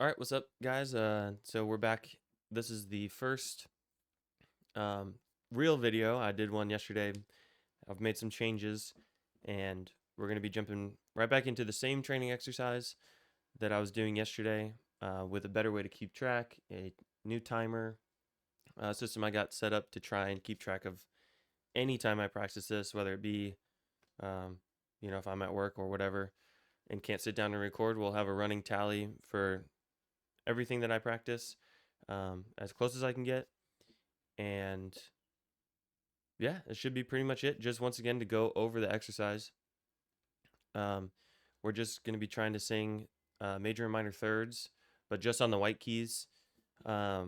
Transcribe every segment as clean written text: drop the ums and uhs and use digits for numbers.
All right, what's up, guys? So we're back. This is the first um, real video. I did one yesterday. I've made some changes, and we're going to be jumping right back into the same training exercise that I was doing yesterday with a better way to keep track, a new timer system I got set up to try and keep track of any time I practice this, whether it be, um, if I'm at work or whatever and can't sit down and record, we'll have a running tally for everything that I practice as close as I can get. And yeah, it should be pretty much it. Just once again to go over the exercise. Um, we're just going to be trying to sing major and minor thirds, but just on the white keys for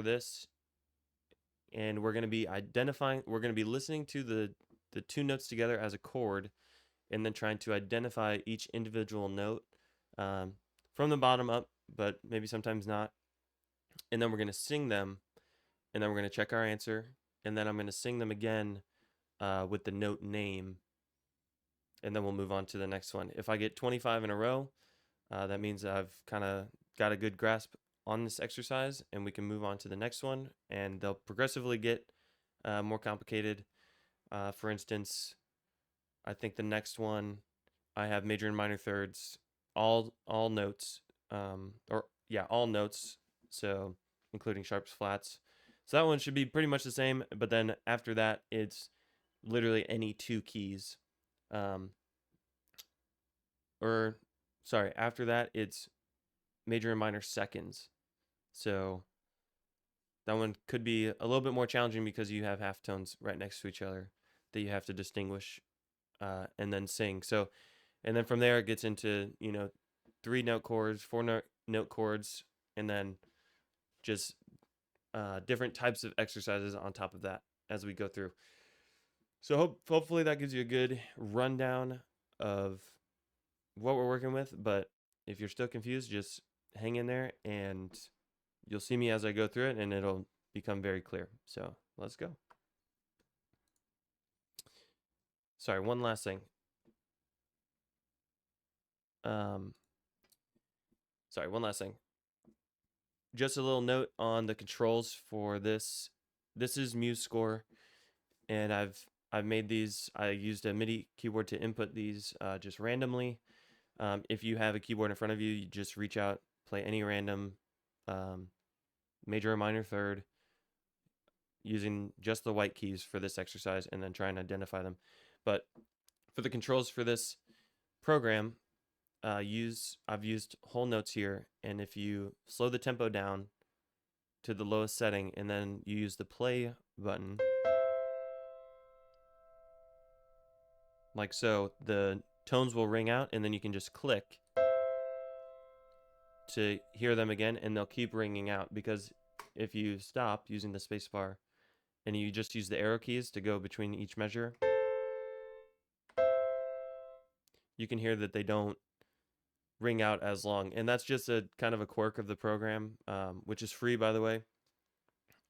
this. And we're going to be we're going to be listening to the two notes together as a chord, and then trying to identify each individual note from the bottom up, but maybe sometimes not. And then we're going to sing them, and then we're going to check our answer, and then I'm going to sing them again with the note name, and then we'll move on to the next one. If I get 25 in a row, that means I've kind of got a good grasp on this exercise, and we can move on to the next one, and they'll progressively get more complicated. For instance, I think the next one, I have major and minor thirds, all notes, all notes, so including sharps, flats. So that one should be pretty much the same, but then after that, it's literally any two keys. After that, it's major and minor seconds. So that one could be a little bit more challenging because you have half tones right next to each other that you have to distinguish and then sing. So, and then from there, it gets into, 3-note chords, 4-note chords, and then just different types of exercises on top of that as we go through. So hopefully that gives you a good rundown of what we're working with. But if you're still confused, just hang in there and you'll see me as I go through it, and it'll become very clear. So let's go. Sorry, one last thing. One last thing. Just a little note on the controls for this. This is MuseScore, and I've made these. I used a MIDI keyboard to input these just randomly. If you have a keyboard in front of you, you just reach out, play any random major or minor third using just the white keys for this exercise, and then try and identify them. But for the controls for this program, I've used whole notes here, and if you slow the tempo down to the lowest setting and then you use the play button like so, the tones will ring out, and then you can just click to hear them again, and they'll keep ringing out. Because if you stop using the spacebar and you just use the arrow keys to go between each measure, you can hear that they don't ring out as long. And that's just a kind of a quirk of the program, which is free, by the way.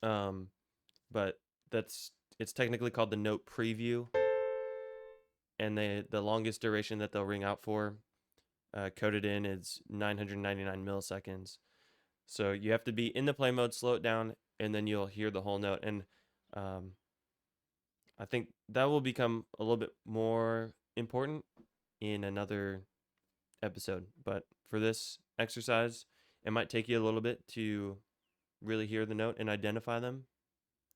But it's technically called the note preview, and the longest duration that they'll ring out for coded in is 999 milliseconds. So you have to be in the play mode, slow it down, and then you'll hear the whole note. And I think that will become a little bit more important in another episode. But for this exercise, it might take you a little bit to really hear the note and identify them.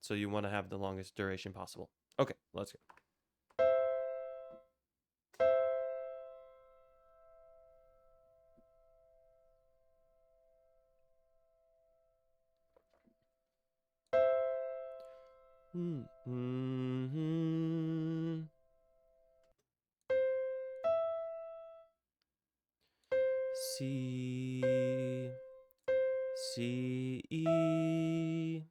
So you want to have the longest duration possible. Okay, let's go. C, C, E.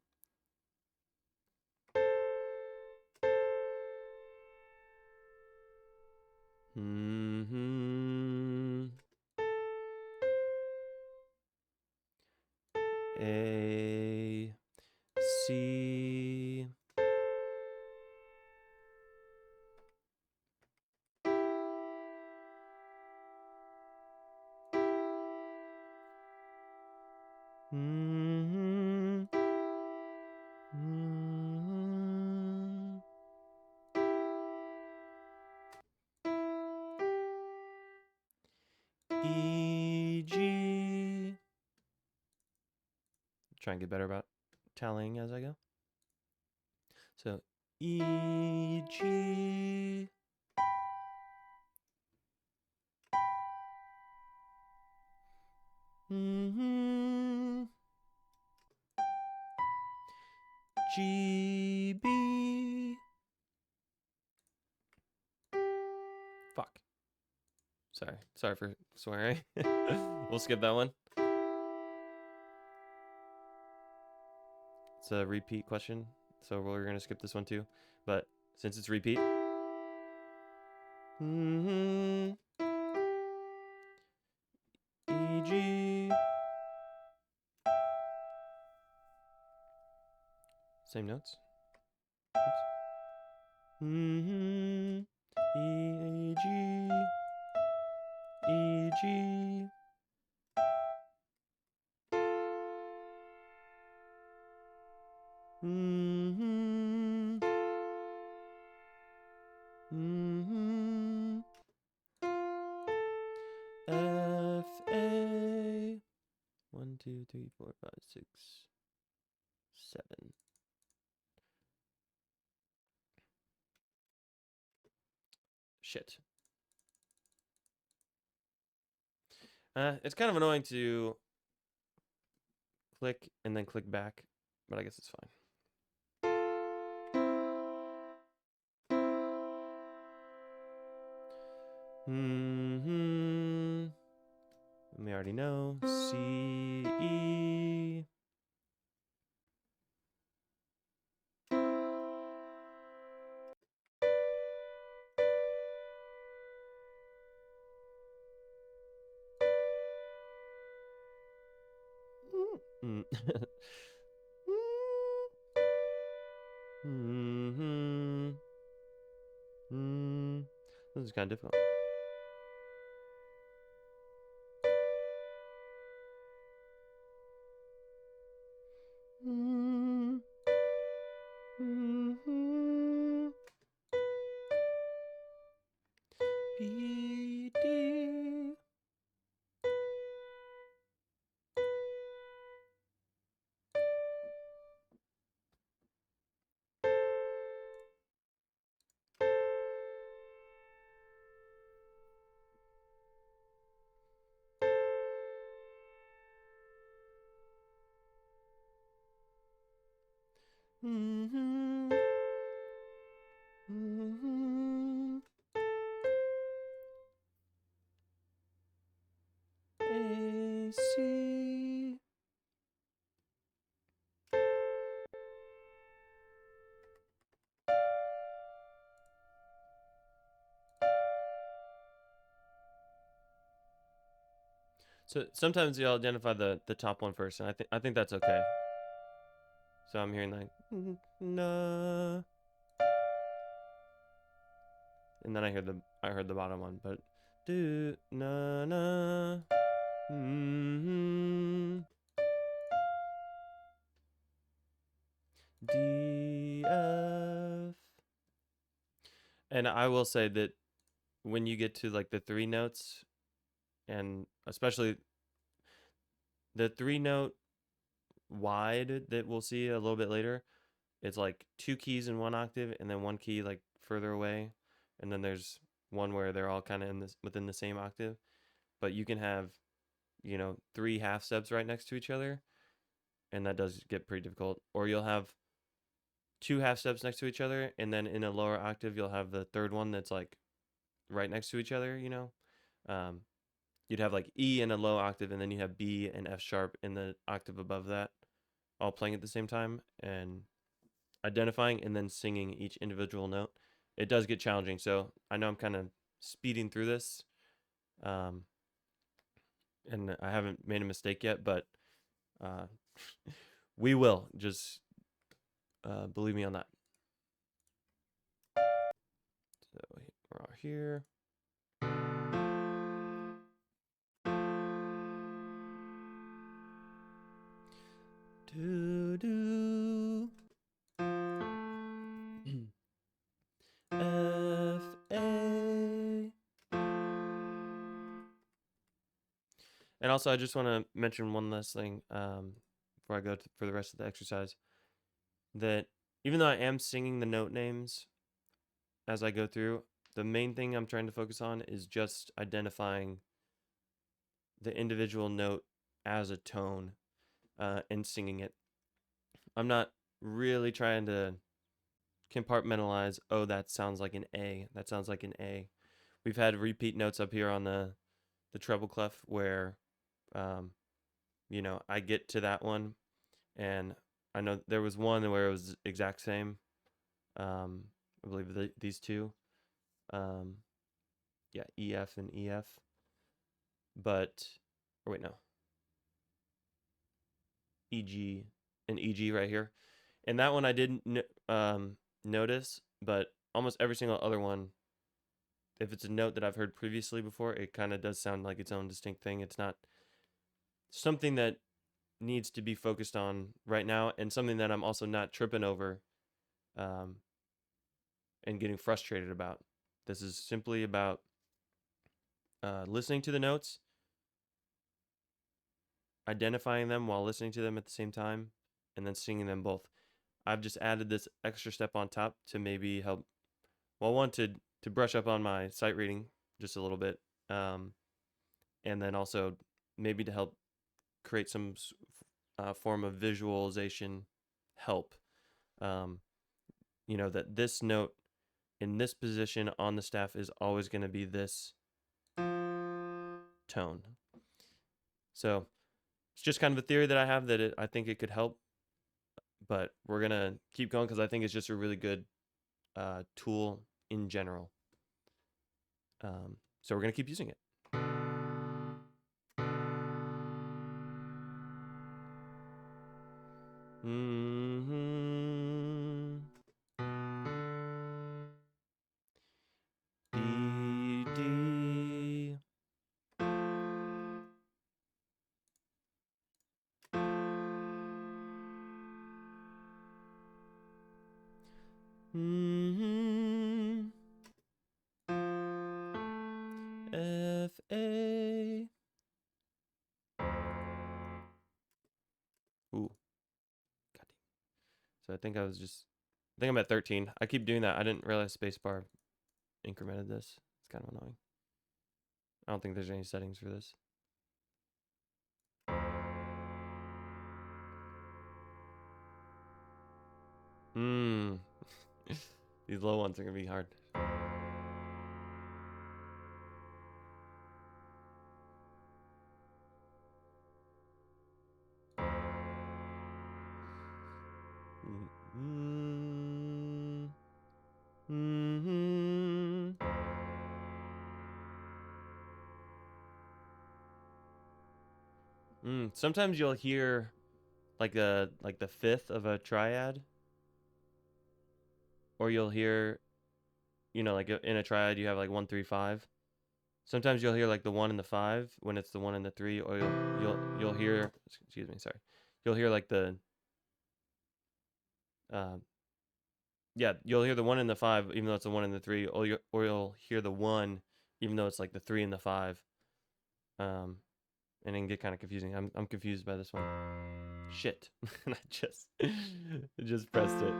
A, C. Mm-hmm. Mm-hmm. E, G. Try and get better about tallying as I go. So E, G. Mm-hmm. G, B. Fuck. Sorry for swearing. We'll skip that one. It's a repeat question, so we're gonna skip this one too. But since it's repeat. Mm-hmm. E, G. Same notes. Oops. Mm-hmm. E, G. E, G. Mm-hmm. Mm-hmm. F, A. 1, 2, 3, 4, 5, 6, 7. Shit. It's kind of annoying to click and then click back, but I guess it's fine. Mm-hmm. We already know. C, E. Mm. Mm-hmm. Mm. This is kind of difficult. Mm. Mm-hmm. B, D. Mm-hmm. Mm-hmm. A, C. So sometimes you'll identify the top one first, and I think that's okay. So I'm hearing like na, and then I heard the bottom one, but do na na. Mm-hmm. D, F. And I will say that when you get to like the 3 notes, and especially the 3 note wide that we'll see a little bit later, it's like 2 keys in one octave and then 1 key like further away, and then there's one where they're all kind of in this within the same octave. But you can have, 3 half steps right next to each other, and that does get pretty difficult. Or you'll have 2 half steps next to each other, and then in a lower octave you'll have the third one that's like right next to each other. Um, you'd have like E in a low octave, and then you have B and F sharp in the octave above that, all playing at the same time, and identifying and then singing each individual note. It does get challenging, so I know I'm kind of speeding through this, um, and I haven't made a mistake yet, but uh, we will. Just believe me on that. So we're here. do. F, A. And also, I just want to mention one last thing before I go for the rest of the exercise. That even though I am singing the note names as I go through, the main thing I'm trying to focus on is just identifying the individual note as a tone and singing it. I'm not really trying to compartmentalize, oh, that sounds like an A, that sounds like an A. We've had repeat notes up here on the treble clef where, you know, I get to that one, and I know there was one where it was exact same. I believe these two. Yeah, EF and EF. But, or wait, no. EG and EG right here. And that one I didn't notice, but almost every single other one, if it's a note that I've heard previously before, it kind of does sound like its own distinct thing. It's not something that needs to be focused on right now, and something that I'm also not tripping over and getting frustrated about. This is simply about listening to the notes, identifying them while listening to them at the same time, and then singing them both. I've just added this extra step on top to maybe help, well, one, to brush up on my sight reading just a little bit, and then also maybe to help create some form of visualization help. You know, that this note in this position on the staff is always going to be this tone. So it's just kind of a theory that I have that I think it could help, but we're going to keep going because I think it's just a really good tool in general. So we're going to keep using it. B, D. F, A. Ooh. God. So I think I'm at 13. I keep doing that. I didn't realize spacebar incremented this. It's kind of annoying. I don't think there's any settings for this. These low ones are gonna be hard. Sometimes you'll hear like the fifth of a triad, or you'll hear, you know, like in a triad you have like 1, 3, 5. Sometimes you'll hear like the 1 and the 5 when it's the 1 and the 3, or you'll hear, excuse me, sorry, you'll hear like the yeah, you'll hear the 1 and the 5 even though it's the 1 and the 3, or you'll hear the 1 even though it's like the 3 and the 5. And it can get kind of confusing. I'm confused by this one. Shit. I just pressed it.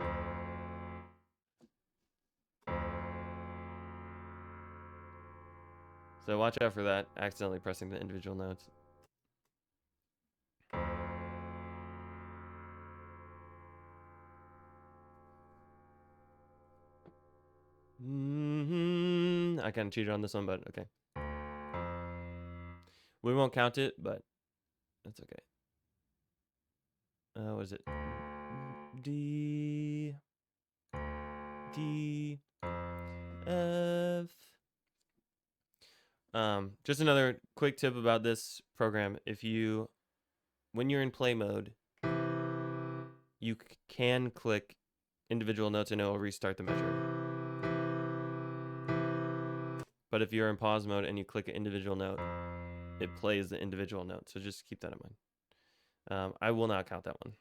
So watch out for that, accidentally pressing the individual notes. I kind of cheated on this one, but okay. We won't count it, but that's okay. What is it? D, F. Just another quick tip about this program. When you're in play mode, you can click individual notes and it will restart the measure. But if you're in pause mode and you click an individual note, it plays the individual note. So just keep that in mind. I will not count that one.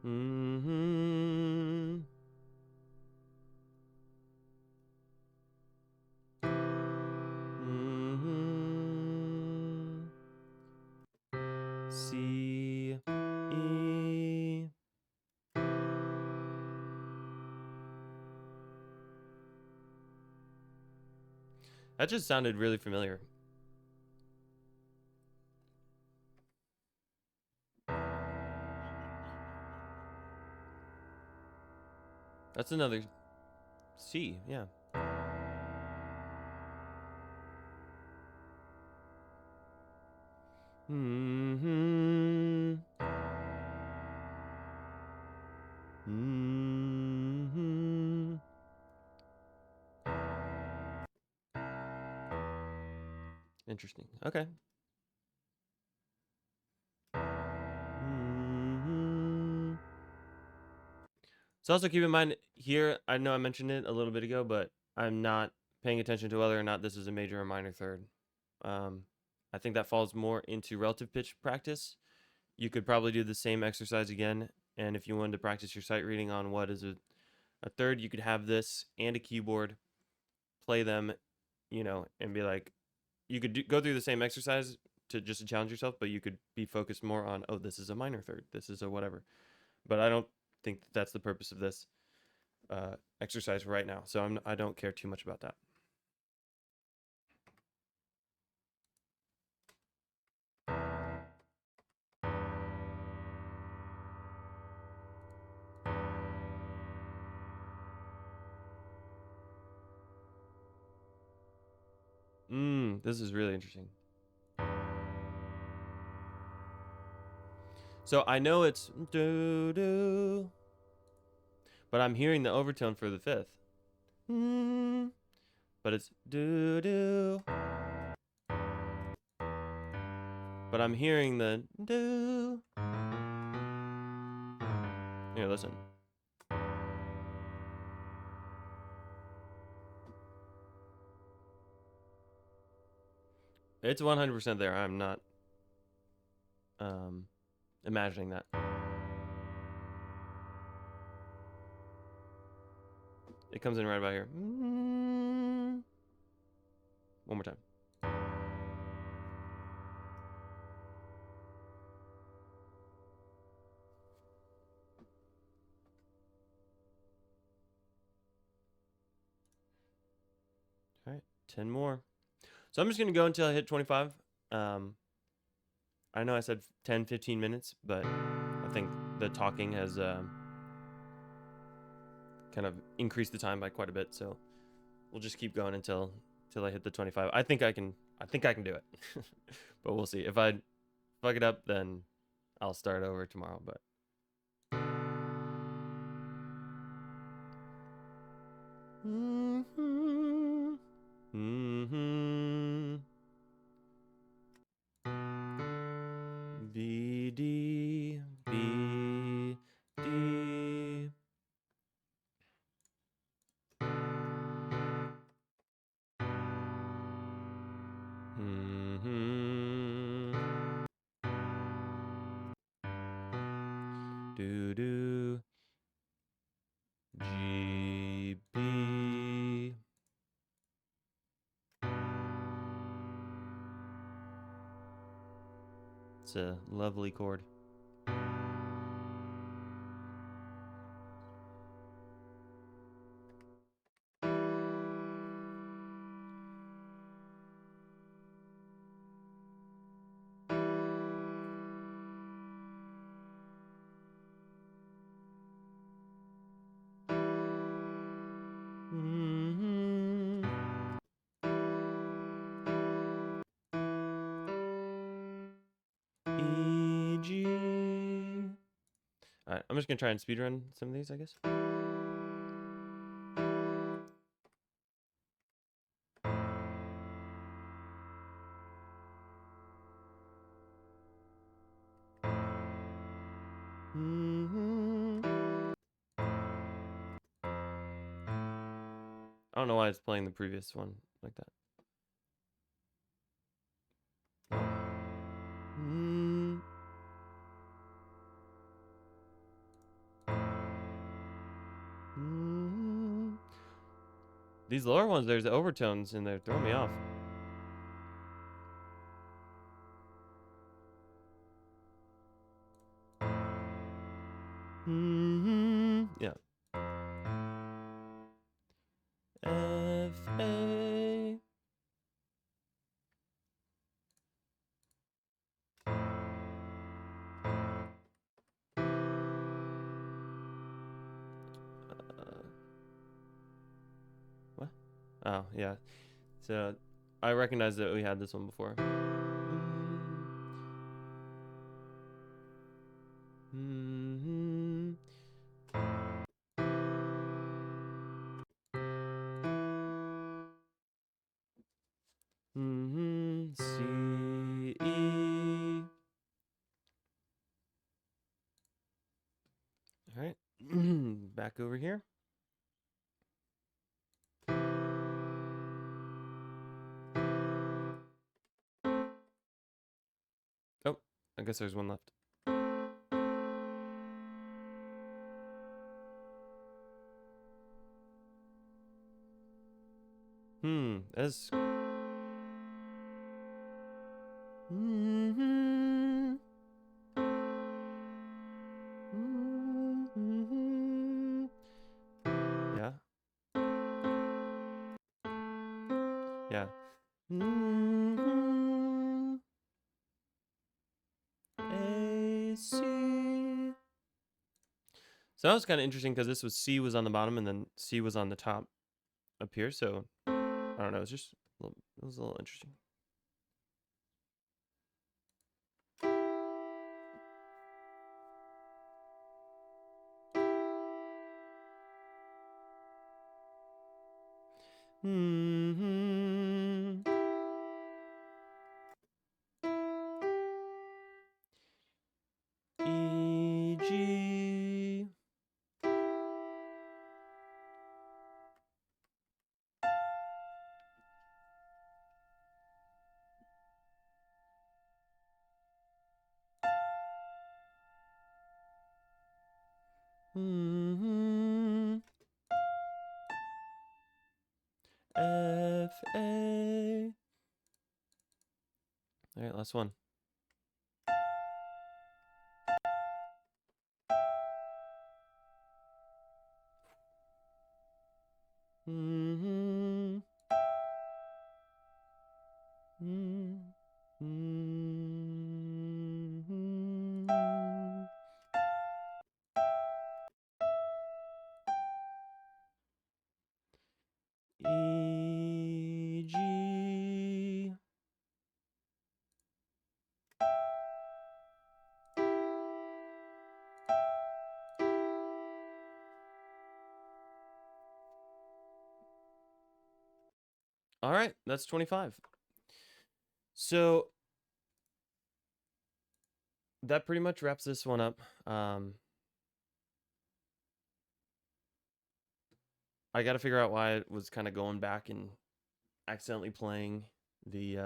Mm-hmm. Mm-hmm. C, E. That just sounded really familiar. That's another C, yeah. Mm-hmm. Mm-hmm. Interesting. Okay. Mm-hmm. So also keep in mind here, I know I mentioned it a little bit ago, but I'm not paying attention to whether or not this is a major or minor third. I think that falls more into relative pitch practice. You could probably do the same exercise again, and if you wanted to practice your sight reading on what is a third, you could have this and a keyboard, play them, and be like, you could go through the same exercise to challenge yourself, but you could be focused more on, oh, this is a minor third, this is a whatever. But I don't think that's the purpose of this exercise right now, so I don't care too much about that. This is really interesting. So I know it's do do, but I'm hearing the overtone for the fifth. But it's do do. But I'm hearing the do. Here, listen. It's 100% there. I'm not imagining that. It comes in right about here. One more time. All right, 10 more. So I'm just going to go until I hit 25. I know I said 10, 15 minutes, but I think the talking has kind of increased the time by quite a bit. So we'll just keep going until I hit the 25. I think I can do it. But we'll see. If I fuck it up, then I'll start over tomorrow, but mm-hmm. Mm-hmm. B D B D. Mm-hmm. Do do G B. It's a lovely chord. Mm-hmm. E G. All right, I'm just gonna try and speedrun some of these, I guess. Mm-hmm. I don't know why it's playing the previous one like that. Oh. Mm. These lower ones, there's overtones and they're throwing me off. Yeah. F A. What? Oh yeah. So I recognize that we had this one before. C E. All right. Back over here. Oh, I guess there's one left. That's. Yeah. Yeah. A C. So that was kind of interesting because this was C was on the bottom and then C was on the top up here. So I don't know. It was a little interesting. E G. F A. All right, last one. E G. All right, that's 25. So that pretty much wraps this one up. I got to figure out why it was kind of going back and accidentally playing the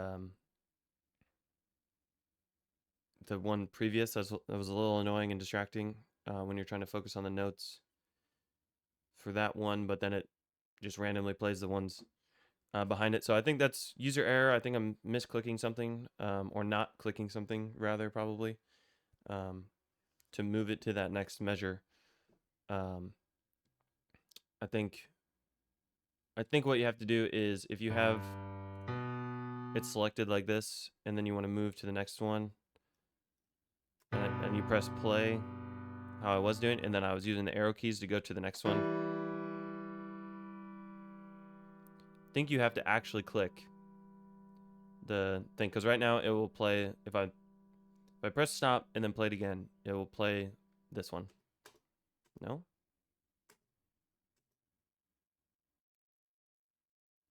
one previous. That was a little annoying and distracting when you're trying to focus on the notes for that one, but then it just randomly plays the ones behind it. So I think that's user error. I think I'm misclicking something or not clicking something rather probably to move it to that next measure. I think what you have to do is if you have it selected like this and then you want to move to the next one and you press play how I was doing and then I was using the arrow keys to go to the next one. I think you have to actually click the thing because right now it will play if I press stop and then play it again, it will play this one. No?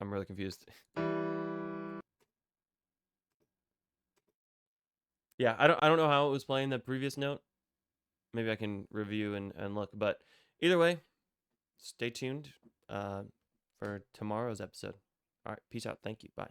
I'm really confused. Yeah, I don't know how it was playing the previous note. Maybe I can review and look, but either way, stay tuned for tomorrow's episode. All right, peace out. Thank you. Bye.